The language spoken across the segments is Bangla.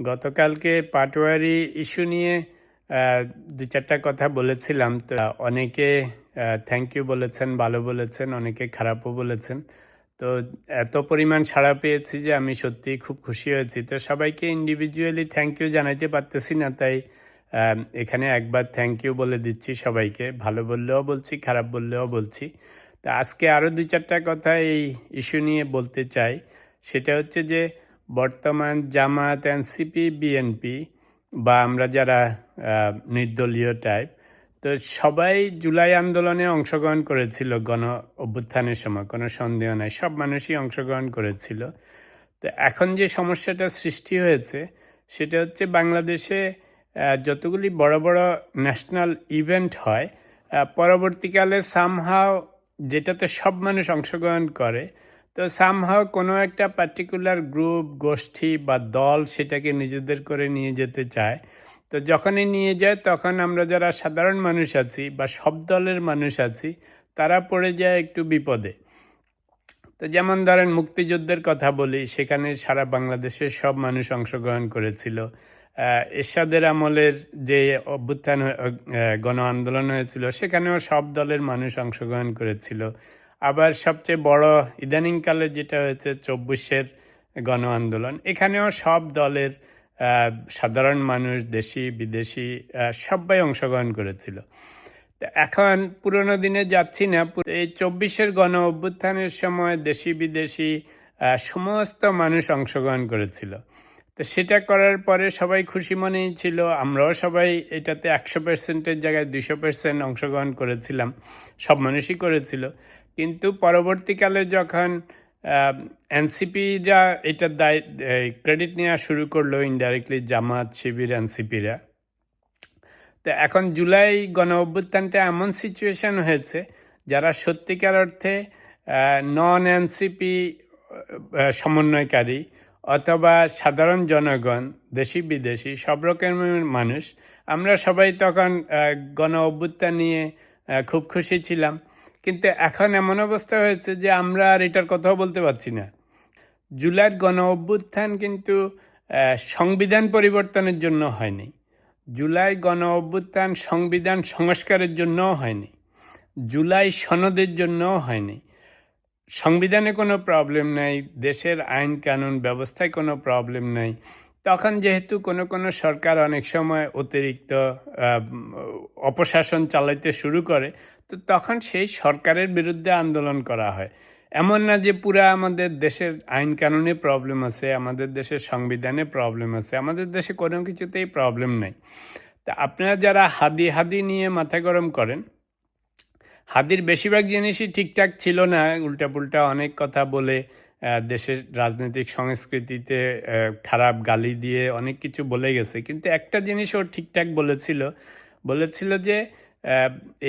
গতকালকে পাটোয়ারি ইস্যু নিয়ে দু চারটা কথা বলেছিলাম। তো অনেকে থ্যাংক ইউ বলেছেন, ভালো বলেছেন, অনেকে খারাপও বলেছেন। তো এত পরিমাণ সাড়া পেয়েছি যে আমি সত্যিই খুব খুশি হয়েছি। তো সবাইকে ইন্ডিভিজুয়ালি থ্যাংক ইউ জানাইতে পারতেছি না, তাই এখানে একবার থ্যাংক ইউ বলে দিচ্ছি সবাইকে। ভালো বললেও বলছি, খারাপ বললেও বলছি। তো আজকে আরও দু চারটা কথা এই ইস্যু নিয়ে বলতে চাই। সেটা হচ্ছে যে বর্তমান জামাত, এনসিপি, বিএনপি বা আমরা যারা নির্দলীয় টাইপ, তো সবাই জুলাই আন্দোলনে অংশগ্রহণ করেছিল। গণ অভ্যুত্থানের সময় কোনো সন্দেহ নাই, সব মানুষই অংশগ্রহণ করেছিল। তো এখন যে সমস্যাটা সৃষ্টি হয়েছে সেটা হচ্ছে বাংলাদেশে যতগুলি বড় বড় ন্যাশনাল ইভেন্ট হয়, পরবর্তীকালে সামহাও যেটাতে সব মানুষ অংশগ্রহণ করে, তো সামহাও কোনো একটা পার্টিকুলার গ্রুপ, গোষ্ঠী বা দল সেটাকে নিজেদের করে নিয়ে যেতে চায়। তো যখনই নিয়ে যায় তখন আমরা যারা সাধারণ মানুষ আছি বা সব দলের মানুষ আছি, তারা পড়ে যায় একটু বিপদে। তো যেমন ধরেন মুক্তিযুদ্ধের কথা বলি, সেখানে সারা বাংলাদেশের সব মানুষ অংশগ্রহণ করেছিল। এরশাদের আমলের যে অভ্যুত্থান গণ আন্দোলন হয়েছিল, সেখানেও সব দলের মানুষ অংশগ্রহণ করেছিল। আবার সবচেয়ে বড় ইদানিংকালে যেটা হয়েছে 24-এর গণ আন্দোলন, এখানেও সব দলের সাধারণ মানুষ, দেশি বিদেশি সবাই অংশগ্রহণ করেছিল। তো এখন পুরোনো দিনে যাচ্ছি না, এই 24-এর গণ অভ্যুত্থানের সময় দেশি বিদেশি সমস্ত মানুষ অংশগ্রহণ করেছিল। তো সেটা করার পরে সবাই খুশি মনেই ছিল, আমরাও সবাই এটাতে 100%-এর জায়গায় 200% অংশগ্রহণ করেছিলাম, সব মানুষই করেছিল। কিন্তু পরবর্তীকালে যখন এনসিপিরা এটার ক্রেডিট নেওয়া শুরু করলো, ইনডাইরেক্টলি জামাত, শিবির, এনসিপিরা, তো এখন জুলাই গণ অভ্যুত্থানটা এমন সিচুয়েশন হয়েছে, যারা সত্যিকার অর্থে নন এনসিপি সমন্বয়কারী অথবা সাধারণ জনগণ, দেশি বিদেশি সব রকমের মানুষ, আমরা সবাই তখন গণ অভ্যুত্থান নিয়ে খুব খুশি ছিলাম। কিন্তু এখন এমন অবস্থা হয়েছে যে আমরা আর এটার কথাও বলতে পারছি না। জুলাইয়ের গণ অভ্যুত্থান কিন্তু সংবিধান পরিবর্তনের জন্য হয়নি। জুলাই গণ অভ্যুত্থান সংবিধান সংস্কারের জন্যও হয়নি, জুলাই সনদের জন্যও হয়নি। সংবিধানে কোনো প্রবলেম নাই, দেশের আইন কানুন ব্যবস্থায় কোনো প্রবলেম নাই। তখন যেহেতু কোনো সরকার অনেক সময় অতিরিক্ত অপশাসন চালাইতে শুরু করে, তো তখন সেই সরকারের বিরুদ্ধে আন্দোলন করা হয়। এমন না যে পুরা আমাদের দেশের আইন কানুনে প্রবলেম আছে, আমাদের দেশের সংবিধানে প্রবলেম আছে, আমাদের দেশে কোনো কিছুতেই প্রবলেম নেই। তা আপনারা যারা হাদি হাদি নিয়ে মাথা গরম করেন, হাদির বেশিরভাগ জিনিসই ঠিকঠাক ছিল না, উল্টাপুল্টা অনেক কথা বলে দেশের রাজনৈতিক সংস্কৃতিতে খারাপ গালি দিয়ে অনেক কিছু বলে গেছে। কিন্তু একটা জিনিস ও ঠিকঠাক বলেছিল যে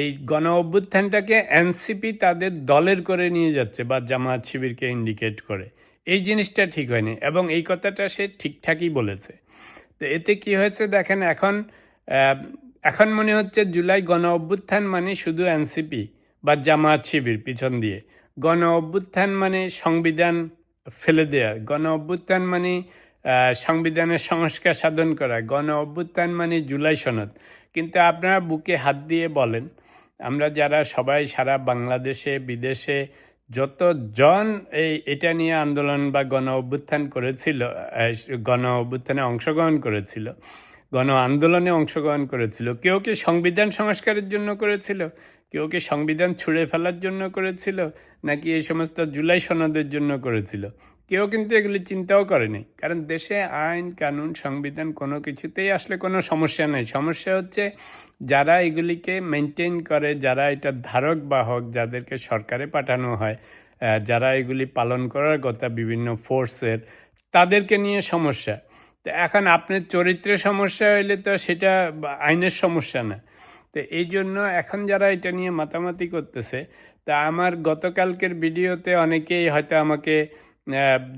এই গণ অভ্যুত্থানটাকে এনসিপি তাদের দলের করে নিয়ে যাচ্ছে বা জামাত শিবিরকে ইন্ডিকেট করে। এই জিনিসটা ঠিক হয়নি এবং এই কথাটা সে ঠিকঠাকই বলেছে। তো এতে কি হয়েছে দেখেন, এখন মনে হচ্ছে জুলাই গণ অভ্যুত্থান মানে শুধু এনসিপি বা জামাত শিবির পিছন দিয়ে। গণ অভ্যুত্থান মানে সংবিধান ফেলে দেয়া, গণ অভ্যুত্থান মানে সংবিধানের সংস্কার সাধন করা, গণ অভ্যুত্থান মানে জুলাই সনদ। কিন্তু আপনারা বুকে হাত দিয়ে বলেন, আমরা যারা সবাই সারা বাংলাদেশে বিদেশে যতজন এটা নিয়ে আন্দোলন বা গণ অভ্যুত্থান করেছিল, গণ অভ্যুত্থানে অংশগ্রহণ করেছিল, গণ আন্দোলনে অংশগ্রহণ করেছিল, কেউ কি সংবিধান সংস্কারের জন্য করেছিল, কেউ কি সংবিধান ছুঁড়ে ফেলার জন্য করেছিল, নাকি এই সমস্ত জুলাই সনদের জন্য করেছিল? কেউ কিন্তু এগুলি চিন্তাও করেনি। কারণ দেশে আইন কানুন সংবিধান কোনো কিছুতেই আসলে কোনো সমস্যা নেই। সমস্যা হচ্ছে যারা এগুলিকে মেনটেন করে, যারা এটা ধারক বাহক, যাদেরকে সরকারে পাঠানো হয়, যারা এগুলি পালন করার কথা বিভিন্ন ফোর্সের, তাদেরকে নিয়ে সমস্যা। তো এখন আপনার চরিত্রের সমস্যা হইলে তো সেটা আইনের সমস্যা না। তো এই জন্য এখন যারা এটা নিয়ে মাতামাতি করতেছে, তা আমার গতকালকের ভিডিওতে অনেকেই হয়তো আমাকে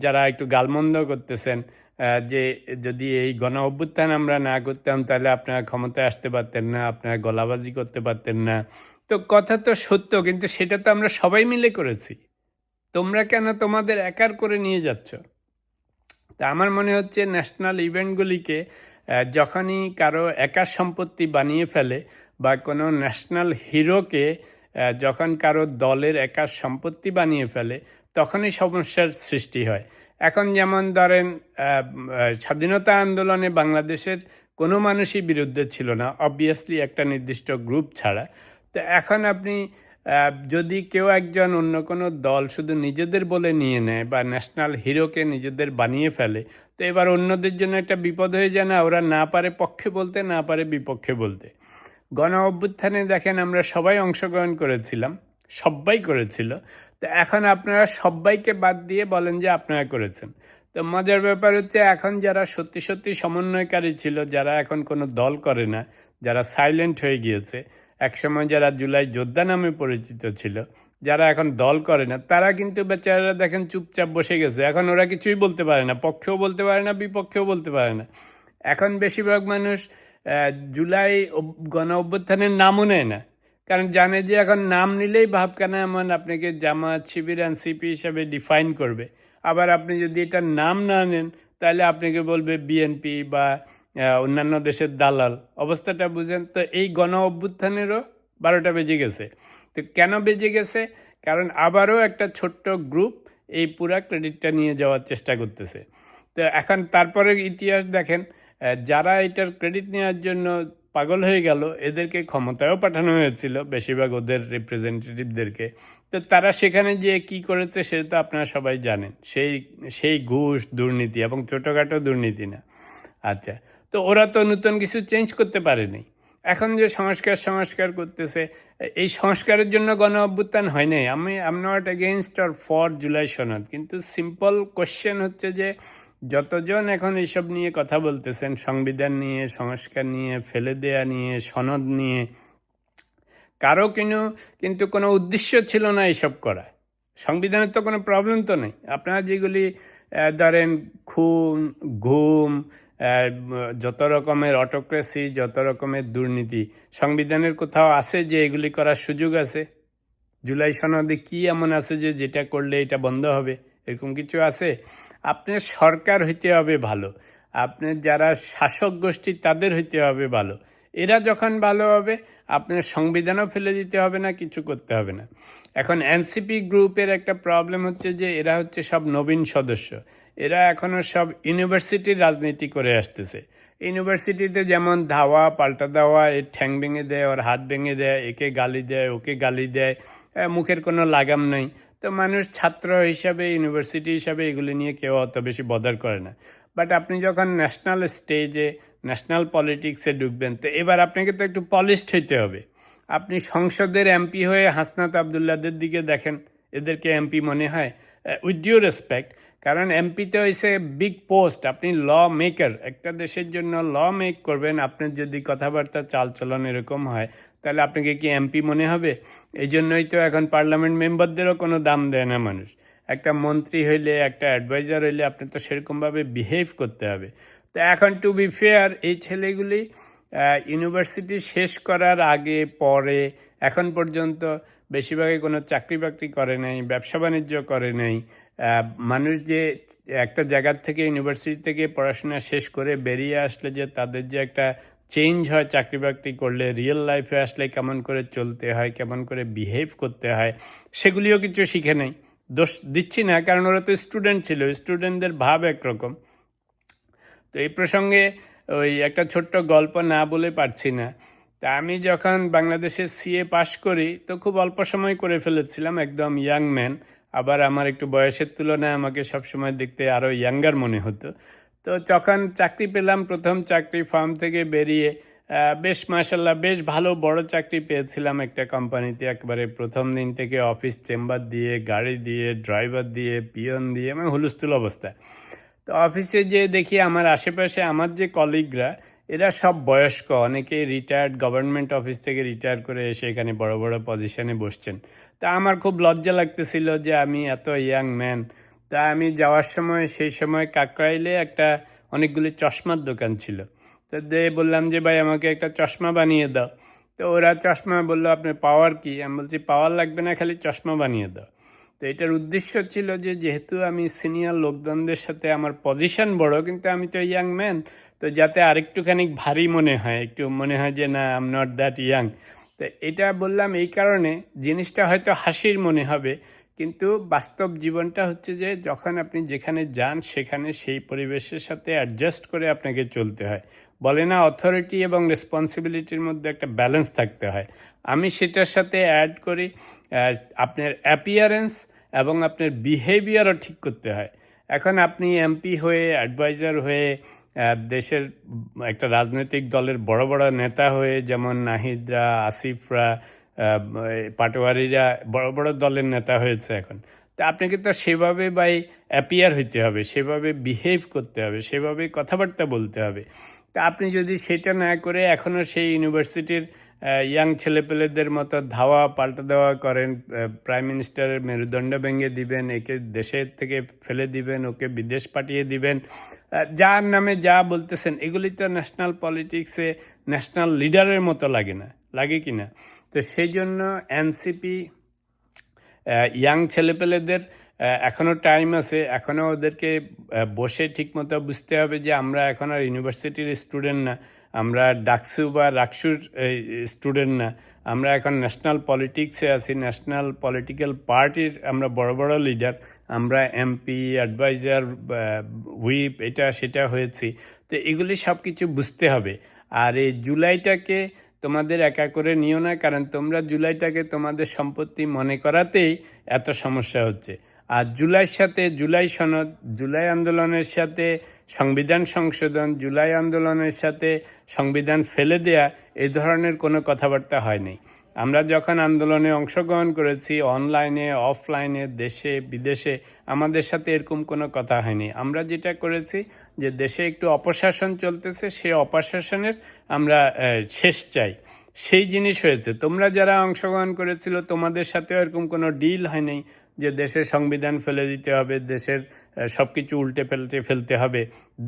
যারা একটু গালমন্দ করতেছেন, যে যদি এই গণ অভ্যুত্থান আমরা না করতাম তাহলে আপনারা ক্ষমতায় আসতে পারতেন না, আপনারা গলাবাজি করতে পারতেন না। তো কথা তো সত্য, কিন্তু সেটা তো আমরা সবাই মিলে করেছি। তোমরা কেন তোমাদের একার করে নিয়ে যাচ্ছ? তা আমার মনে হচ্ছে ন্যাশনাল ইভেন্টগুলিকে যখনই কারো একার সম্পত্তি বানিয়ে ফেলে বা কোনো ন্যাশনাল হিরোকে যখন কারো দলের একার সম্পত্তি বানিয়ে ফেলে তখনই সমস্যার সৃষ্টি হয়। এখন যেমন ধরেন স্বাধীনতা আন্দোলনে বাংলাদেশের কোনো মানুষই বিরুদ্ধে ছিল না, অবভিয়াসলি একটা নির্দিষ্ট গ্রুপ ছাড়া। তো এখন আপনি যদি কেউ একজন অন্য কোনো দল শুধু নিজেদের বলে নিয়ে নেয় বা ন্যাশনাল হিরোকে নিজেদের বানিয়ে ফেলে, তো এবার অন্যদের জন্য একটা বিপদ হয়ে যায় না? ওরা না পারে পক্ষে বলতে, না পারে বিপক্ষে বলতে। গণ অভ্যুত্থানে দেখেন আমরা সবাই অংশগ্রহণ করেছিলাম, সবাই করেছিল। তো এখন আপনারা সবাইকে বাদ দিয়ে বলেন যে আপনারা করেছেন। তো মজার ব্যাপার হচ্ছে এখন যারা সত্যি সত্যি সমন্বয়কারী ছিল, যারা এখন কোনো দল করে না, যারা সাইলেন্ট হয়ে গিয়েছে, একসময় যারা জুলাই যোদ্ধা নামে পরিচিত ছিল, যারা এখন দল করে না, তারা কিন্তু বেচারারা দেখেন চুপচাপ বসে গেছে। এখন ওরা কিছুই বলতে পারে না, পক্ষেও বলতে পারে না, বিপক্ষেও বলতে পারে না। এখন বেশিরভাগ মানুষ জুলাই গণ অভ্যুত্থানের নামও নেয় না, কারণ জানে যে এখন নাম নিলেই ভাবখানা এমন আপনাকে জামাত, শিবির, এনসিপি হিসাবে ডিফাইন করবে। আবার আপনি যদি এটার নাম না নেন তাহলে আপনাকে বলবে বিএনপি বা অন্যান্য দেশের দালাল। অবস্থাটা বুঝেন তো? এই গণ অভ্যুত্থানেরও 12টা বেজে গেছে। তো কেন বেজে গেছে? কারণ আবারও একটা ছোট্ট গ্রুপ এই পুরা ক্রেডিটটা নিয়ে যাওয়ার চেষ্টা করতেছে। তো এখন তারপরে ইতিহাস দেখেন, যারা এটার ক্রেডিট নেওয়ার জন্য পাগল হয়ে গেল, এদেরকে ক্ষমতায়ও পাঠানো হয়েছিল, বেশিরভাগ ওদের রিপ্রেজেন্টেটিভদেরকে। তো তারা সেখানে গিয়ে কী করেছে সেটা তো আপনারা সবাই জানেন। সেই সেই ঘুষ, দুর্নীতি, এবং ছোটোখাটো দুর্নীতি না। আচ্ছা, তো ওরা তো নতুন কিছু চেঞ্জ করতে পারেনি। এখন যে সংস্কার করতেছে, এই সংস্কারের জন্য গণ অভ্যুত্থান হয় নাই। I am not against or for July সনদ, কিন্তু সিম্পল কোশ্চেন হচ্ছে যে যতজন এখন এইসব নিয়ে কথা বলতেছেন, সংবিধান নিয়ে, সংস্কার নিয়ে, ফেলে দেয়া নিয়ে, সনদ নিয়ে, কারো কিন্তু কোনো উদ্দেশ্য ছিল না এইসব করা। সংবিধানের তো কোনো প্রবলেম তো নেই। আপনারা যেগুলি ধরেন খুন, ঘুম, যত রকমের অটোক্রেসি, যত রকমের দুর্নীতি, সংবিধানের কোথাও আছে যে এগুলি করার সুযোগ আছে? জুলাই সনদে কি এমন আছে যে যেটা করলে এটা বন্ধ হবে? এরকম কিছু আছে? আপনার সরকার হইতে হবে ভালো, আপনার যারা শাসক গোষ্ঠী তাদের হইতে হবে ভালো। এরা যখন ভালো হবে, আপনার সংবিধানও ফেলে দিতে হবে না, কিছু করতে হবে না। এখন এনসিপি গ্রুপের একটা প্রবলেম হচ্ছে যে এরা হচ্ছে সব নবীন সদস্য। এরা এখনও সব ইউনিভার্সিটির রাজনীতি করে আসতেছে। ইউনিভার্সিটিতে যেমন ধাওয়া পাল্টা দেওয়া, এর ঠ্যাং ভেঙে দেয়, ওর হাত ভেঙে দেয়, একে গালি দেয়, ওকে গালি দেয়, মুখের কোনো লাগাম নেই। তো মানুষ ছাত্র হিসাবে, ইউনিভার্সিটি হিসাবে এগুলি নিয়ে কেউ অত বেশি বদার করে না। বাট আপনি যখন ন্যাশনাল স্টেজে, ন্যাশনাল পলিটিক্সে ঢুকবেন, তো এবার আপনাকে তো একটু পলিশড হইতে হবে। আপনি সংসদের এমপি হয়ে হাসনাত আবদুল্লাদের দিকে দেখেন, এদেরকে এমপি মনে হয়? উইথ ডিউ রেসপেক্ট, কারণ এমপিতে হয়েছে বিগ পোস্ট। আপনি ল মেকার, একটা দেশের জন্য ল মেক করবেন। আপনার যদি কথাবার্তা চালচলন এরকম হয়, তাহলে আপনাকে কি এমপি মনে হবে? এই জন্যই তো এখন পার্লামেন্ট মেম্বারদেরও কোনো দাম দেয় না মানুষ। একটা মন্ত্রী হইলে, একটা অ্যাডভাইজার হইলে আপনি তো সেরকমভাবে বিহেভ করতে হবে। তো এখন টু বি ফেয়ার, এই ছেলেগুলি ইউনিভার্সিটি শেষ করার আগে পরে এখন পর্যন্ত বেশিরভাগই কোনো চাকরি বাকরি করে নাই, ব্যবসা বাণিজ্য করে নাই। মানুষ যে একটা জায়গার থেকে, ইউনিভার্সিটি থেকে পড়াশোনা শেষ করে বেরিয়ে আসলে যে তাদের যে একটা চেঞ্জ হয় চাকরি বাকরি করলে, রিয়েল লাইফে আসলে কেমন করে চলতে হয়, কেমন করে বিহেভ করতে হয়, সেগুলিও কিছু শিখে নেই। দোষ দিচ্ছি না, কারণ ওরা তো স্টুডেন্ট ছিল, স্টুডেন্টদের ভাব একরকম। তো এই প্রসঙ্গে ওই একটা ছোট্ট গল্প না বলে পারছি না। তা আমি যখন বাংলাদেশে সিএ পাশ করি, তো খুব অল্প সময় করে ফেলেছিলাম, একদম ইয়াং ম্যান। আবার আমার একটু বয়সের তুলনায় আমাকে সবসময় দেখতে আরও ইয়াঙ্গার মনে হতো। তো যখন চাকরি পেলাম, প্রথম চাকরি, ফার্ম থেকে বেরিয়ে বেশ মাশাল্লাহ বেশ ভালো বড় চাকরি পেয়েছিলাম একটা কোম্পানিতে। একবারে প্রথম দিন থেকে অফিস চেম্বার দিয়ে, গাড়ি দিয়ে, ড্রাইভার দিয়ে, পিয়ন দিয়ে, মানে হুলস্থুল অবস্থা। তো অফিসে যেয়ে দেখি আমার আশেপাশে আমার যে কলিগরা, এরা সব বয়স্ক, অনেকেই রিটায়ার্ড, গভর্নমেন্ট অফিস থেকে রিটায়ার করে এসে এখানে বড় বড় পজিশনে বসছেন। তা আমার খুব লজ্জা লাগতেছিল যে আমি এত ইয়াং ম্যান। তা আমি যাওয়ার সময়, সেই সময় কাকরাইলে একটা অনেকগুলি চশমার দোকান ছিল। তো বললাম যে ভাই আমাকে একটা চশমা বানিয়ে দাও। তো ওরা চশমা বললো আপনার পাওয়ার কি? আমি বলছি পাওয়ার লাগবে না, খালি চশমা বানিয়ে দাও। তো এটার উদ্দেশ্য ছিল যে যেহেতু আমি সিনিয়র লোকজনদের সাথে আমার পজিশন বড়, কিন্তু আমি তো ইয়াং ম্যান, তো যাতে আরেকটুখানি ভারী মনে হয়, একটু মনে হয় যে না, I am not that young. তো এটা বললাম এই কারণে, জিনিসটা হয়তো হাসির মনে হবে, কিন্তু বাস্তব জীবনটা হচ্ছে যে যখন আপনি যেখানে যান সেখানে সেই পরিবেশের সাথে অ্যাডজাস্ট করে আপনাকে চলতে হয়। বলে না, অথরিটি এবং রেসপন্সিবিলিটির মধ্যে একটা ব্যালেন্স থাকতে হয়। আমি সেটার সাথে অ্যাড করি আপনার অ্যাপিয়ারেন্স এবং আপনার বিহেভিয়ারও ঠিক করতে হয়। এখন আপনি এমপি হয়ে, অ্যাডভাইজার হয়ে, দেশের একটা রাজনৈতিক দলের বড় বড় নেতা হয়ে, যেমন নাহিদরা, আসিফরা, পাটোয়ারিরা বড় বড় দলের নেতা হয়েছে এখন। তা আপনাকে তো সেভাবে বাই অ্যাপিয়ার হইতে হবে, সেভাবে বিহেভ করতে হবে, সেভাবে কথাবার্তা বলতে হবে। তা আপনি যদি সেটা না করে এখনও সেই ইউনিভার্সিটির ইয়াং ছেলেপেলেদের মতো ধাওয়া পাল্টা দেওয়া করেন, প্রাইম মিনিস্টারের মেরুদণ্ড ভেঙে দিবেন, একে দেশের থেকে ফেলে দিবেন, ওকে বিদেশ পাঠিয়ে দিবেন, যার নামে যা বলতেছেন, এগুলি তো ন্যাশনাল পলিটিক্সে ন্যাশনাল লিডারের মতো লাগে না, লাগে কি না? তো সেই জন্য এনসিপি ইয়াং ছেলেপেলেদের এখনও টাইম আছে, এখনও ওদেরকে বসে ঠিকমতো বুঝতে হবে যে আমরা এখন আর ইউনিভার্সিটির স্টুডেন্ট না, আমরা ডাকসু বা রাকসুর স্টুডেন্ট না, আমরা এখন ন্যাশনাল পলিটিক্সে আছি, ন্যাশনাল পলিটিক্যাল পার্টির আমরা বড় বড় লিডার, আমরা এমপি, অ্যাডভাইজার, হুইপ, এটা সেটা হয়েছি। তো এগুলি সব কিছু বুঝতে হবে। আর এই জুলাইটাকে তোমাদের একা করে নিও না, কারণ তোমরা জুলাইটাকে তোমাদের সম্পত্তি মনে করাতেই এত সমস্যা হচ্ছে। আর জুলাইয়ের সাথে, জুলাই সনদ, জুলাই আন্দোলনের সাথে সংবিধান সংশোধন, জুলাই আন্দোলনের সাথে সংবিধান ফেলে দেয়া, এই ধরনের কোনো কথাবার্তা হয়নি। আমরা যখন আন্দোলনে অংশগ্রহণ করেছি, অনলাইনে, অফলাইনে, দেশে বিদেশে, আমাদের সাথে এরকম কোনো কথা হয়নি। আমরা যেটা করেছি যে দেশে একটু অপশাসন চলতেছে, সেই অপশাসনের আমরা শেষ চাই, সেই জিনিস হয়েছে। তোমরা যারা অংশগ্রহণ করেছিল, তোমাদের সাথে এরকম কোনো ডিল হয়নি যে দেশের সংবিধান ফেলে দিতে হবে, দেশের সব কিছু উল্টে ফেলতে হবে।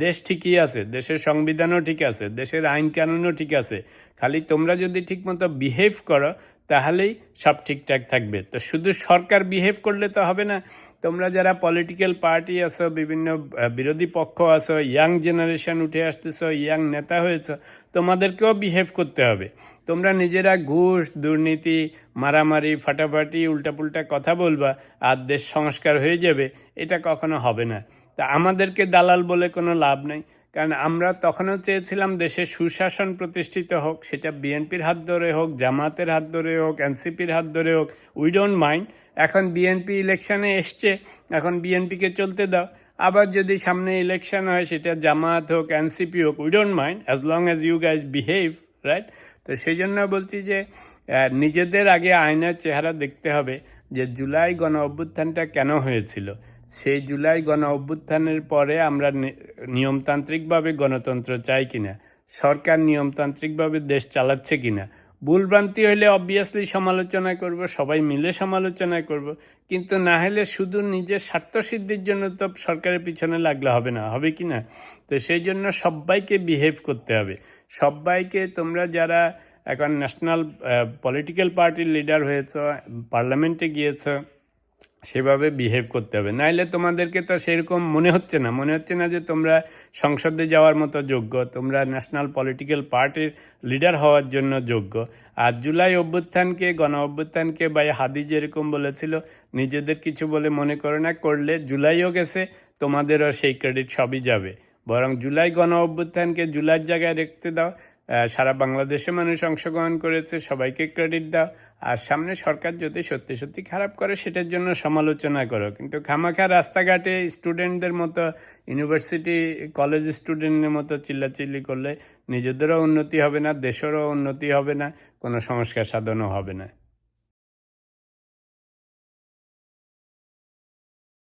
দেশ ঠিকই আছে, দেশের সংবিধানও ঠিক আছে, দেশের আইন কানুনও ঠিক আছে। খালি তোমরা যদি ঠিকমতো বিহেভ করো তাহলেই সব ঠিকঠাক থাকবে। তো শুধু সরকার বিহেভ করলে তো হবে না, তোমরা যারা পলিটিক্যাল পার্টি আছো, বিভিন্ন বিরোধী পক্ষ আছো, ইয়াং জেনারেশন উঠে আসতেছো, ইয়াং নেতা হয়েছো, তোমাদেরকেও বিহেভ করতে হবে। তোমরা নিজেরা ঘুষ, দুর্নীতি, মারামারি, ফাটাফাটি, উল্টাপুল্টা কথা বলবা আর দেশ সংস্কার হয়ে যাবে, এটা কখনো হবে না। তা আমাদেরকে দালাল বলে কোনো লাভ নেই, কারণ আমরা তখনও চেয়েছিলাম দেশে সুশাসন প্রতিষ্ঠিত হোক, সেটা বিএনপির হাত ধরে হোক, জামাতের হাত ধরে হোক, এনসিপির হাত ধরে হোক, উই ডোন্ট মাইন্ড। এখন বিএনপি ইলেকশনে এসছে, এখন বিএনপিকে চলতে দাও। আবার যদি সামনে ইলেকশন হয়, সেটা জামাত হোক, এনসিপি হোক, we don't mind, as long as you guys behave, right? তো সেই জন্য বলছি যে নিজেদের আগে আয়নার চেহারা দেখতে হবে যে জুলাই গণ অভ্যুত্থানটা কেন হয়েছিল। সেই জুলাই গণ অভ্যুত্থানের পরে আমরা নিয়মতান্ত্রিকভাবে গণতন্ত্র চাই কিনা, সরকার নিয়মতান্ত্রিকভাবে দেশ চালাচ্ছে কিনা। ভুলভ্রান্তি হলে অবভিয়াসলি সমালোচনা করব, সবাই মিলে সমালোচনা করব, কিন্তু না হলে শুধু নিজের স্বার্থসিদ্ধির জন্য তো সরকারের পিছনে লাগলে হবে না, হবে কি না? তো সেই জন্য সবাইকে বিহেভ করতে হবে, সবাইকে। তোমরা যারা এখন ন্যাশনাল পলিটিক্যাল পার্টির লিডার হয়েছ, পার্লামেন্টে গিয়েছ, সেভাবে বিহেভ করতে হবে। নাইলে তোমাদেরকে তো সেরকম মনে হচ্ছে না যে তোমরা সংসদে যাওয়ার মতো যোগ্য, তোমরা ন্যাশনাল পলিটিক্যাল পার্টির লিডার হওয়ার জন্য যোগ্য। আর জুলাই অভ্যুত্থানকে, গণ অভ্যুত্থানকে ভাই হাদি যেরকম বলেছিল, নিজেদের কিছু বলে মনে করে না, করলে জুলাইও গেছে, তোমাদেরও সেই ক্রেডিট সবই যাবে। বরং জুলাই গণ অভ্যুত্থানকে জুলাইয়ের জায়গায় রাখতে দাও, সারা বাংলাদেশে মানুষ অংশগ্রহণ করেছে, সবাইকে ক্রেডিট দাও। আর সামনে সরকার যদি সত্যি সত্যি খারাপ করে, সেটার জন্য সমালোচনা করো, কিন্তু খামাখা রাস্তাঘাটে স্টুডেন্টদের মতো, ইউনিভার্সিটি কলেজ স্টুডেন্টের মতো চিল্লাচিল্লি করলে নিজেদেরও উন্নতি হবে না, দেশেরও উন্নতি হবে না, কোনো সংস্কার সাধনও হবে না।